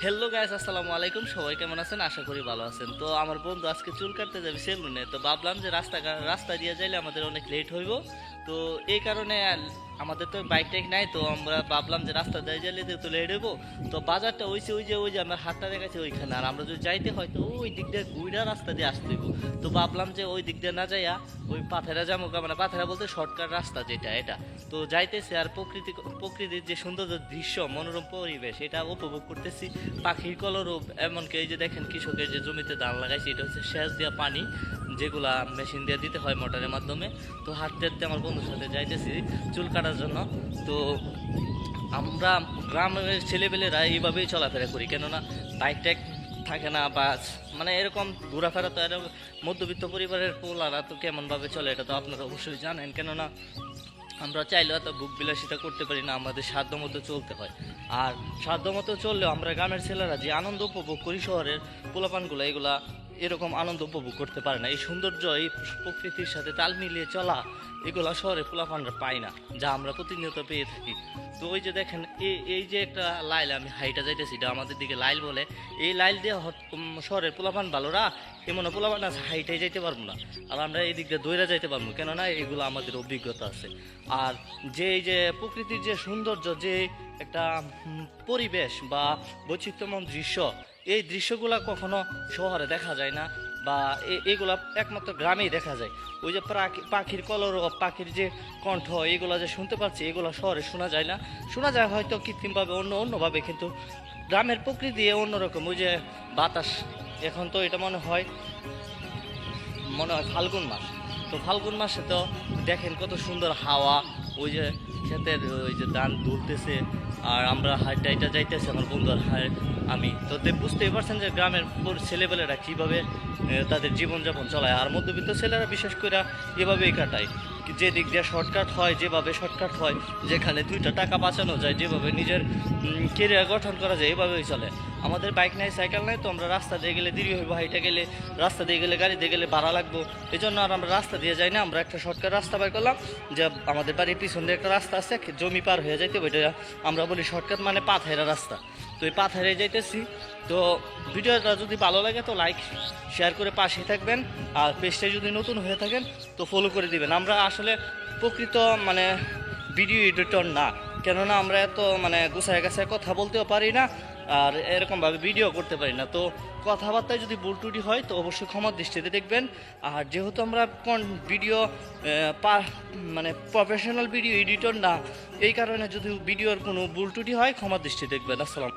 Hello guys, আসসালামু আলাইকুম। সবাই কেমন আছেন? আশা করি ভালো আছেন। তো আমার বন্ধু আজকে চুল কাটতে যাবে সেলুনে। তো ভাবলাম যে রাস্তা দিয়ে যাইলে আমাদের অনেক লেট হইব। তো এই কারণে আমাদের তো বাইক টাইক নাই, তো আমরা ভাবলাম যে রাস্তা দিয়ে যাইলে তো লেট হইব। তো বাজারটা ওই যে আমরা হাতটা দেখাচ্ছি ওইখানে, আর আমরা যদি যাইতে হয় তো ওই দিক দিয়ে ঘুরা রাস্তা দিয়ে আসতে হইব। তো ভাবলাম যে ওই দিক দিয়ে না যাইয়া ওই পাথেরা যাবো, মানে পাথেরা বলতে শর্টকাট রাস্তা যেটা এটা। তো যাইতেছে আর প্রকৃতির যে সুন্দর দৃশ্য, মনোরম পরিবেশ এটা উপভোগ করতেছি। পাখির কলরব, এমনকি এই যে দেখেন কৃষকের যে জমিতে ধান লাগাইছে এটা হচ্ছে সেচ দেওয়া পানি, যেগুলা মেশিন দিয়ে দিতে হয় মোটরের মাধ্যমে। তো হাঁটতে হাঁটতে আমার বন্ধুর সাথে যাইতেছি চুল কাটার জন্য। তো আমরা গ্রামের ছেলেপেলেরা এইভাবেই চলাফেরা করি, কেননা বাইক টাইক থাকে না, বা মানে এরকম ঘোরাফেরা। তো এরকম মধ্যবিত্ত পরিবারের পোলারা তো কেমনভাবে চলে এটা তো আপনারা অবশ্যই জানেন, কেননা আমরা চাইলেও এত বুক বিলাসিতা করতে পারি না, আমাদের সাধ্য মতো চলতে হয়। আর সাধ্য মতো চললেও আমরা গ্রামের ছেলেরা যে আনন্দ উপভোগ করি, শহরের পোলাপানগুলো এগুলা এরকম আনন্দ উপভোগ করতে পারে না। এই সৌন্দর্য, এই প্রকৃতির সাথে তাল মিলিয়ে চলা, এগুলা শহরে পোলাপানরা পায় না, যা আমরা প্রতিনিয়ত পেয়ে থাকি। তো ওই যে দেখেন এই যে একটা লাইল, আমি হাইটা যাইতেছি, এটা আমাদের দিকে লাইল বলে। এই লাইল দিয়ে শহরের পোলাপান ভালোরা এমন পোলাপান আছে হাইটাই যাইতে পারবো না, আর আমরা এই দিক দিয়ে দৌড়া যাইতে পারবো, কেননা এগুলো আমাদের অভিজ্ঞতা আছে। আর যে এই যে প্রকৃতির যে সৌন্দর্য, যে একটা পরিবেশ বা বৈচিত্র্যময় দৃশ্য, এই দৃশ্যগুলো কখনো শহরে দেখা যায় না, বা এগুলা একমাত্র গ্রামেই দেখা যায়। ওই যে পাখির কলরব, পাখির যে কণ্ঠ, এগুলো যে শুনতে পাচ্ছি, এগুলো শহরে শোনা যায় না। শোনা যায় হয়তো কৃত্রিমভাবে, অন্যভাবে, কিন্তু গ্রামের প্রকৃতি অন্যরকম। ওই যে বাতাস, এখন তো এটা মনে হয় ফাল্গুন মাস। তো ফাল্গুন মাসে তো দেখেন কত সুন্দর হাওয়া, ওই যে ক্ষেতের ওই যে ধান দুলতেছে, আর আমরা হাইটা যাইতেছি, আমার বন্ধু আর আমি তো বুঝতেই পারছেন যে গ্রামের ছেলেবেলেরা কীভাবে তাদের জীবনযাপন চলায়। আর মধ্যবিত্ত ছেলেরা বিশেষ করে এভাবেই কাটায়, যে দিক দিয়ে শর্টকাট হয়, যেভাবে শর্টকাট হয়, যেখানে দুইটা টাকা বাঁচানো যায়, যেভাবে নিজের কেরিয়ার গঠন করা যায়, এভাবেই চলে। আমাদের বাইক নাই, সাইকেল নাই, তো আমরা রাস্তা দিয়ে গেলে দেরি হইব, হাইটা গেলে, রাস্তা দিয়ে গেলে, গাড়ি দিয়ে গেলে ভাড়া লাগবো। এই জন্য আর আমরা রাস্তা দিয়ে যাই না, আমরা একটা শর্টকাট রাস্তা বাই করলাম, যে আমাদের বাড়ির পিছন দিয়ে একটা রাস্তা আছে, জমি পার হয়ে যাইতে, ওইটা আমরা বলি শর্টকাট, মানে পাথেরা রাস্তা। তো এই পাথেরে যাইতেছি। তো ভিডিওটা যদি ভালো লাগে তো লাইক শেয়ার করে পাশেই থাকবেন, আর পেজটায় যদি নতুন হয়ে থাকেন তো ফলো করে দিবেন। আমরা আসলে প্রকৃত মানে ভিডিও এডিটর না, কেননা আমরা এত মানে গুছায় গাছায় কথা বলতেও পারি না, আর এরকমভাবে ভিডিও করতে পারি না। তো কথাবার্তায় যদি ভুল ত্রুটি হয় তো অবশ্যই ক্ষমার দৃষ্টিতে দেখবেন। আর যেহেতু আমরা ভিডিও মানে প্রফেশনাল ভিডিও এডিটর না, এই কারণে যদি ভিডিওর কোনো ভুল ত্রুটি হয় ক্ষমার দৃষ্টিতে দেখবেন। আসসালাম।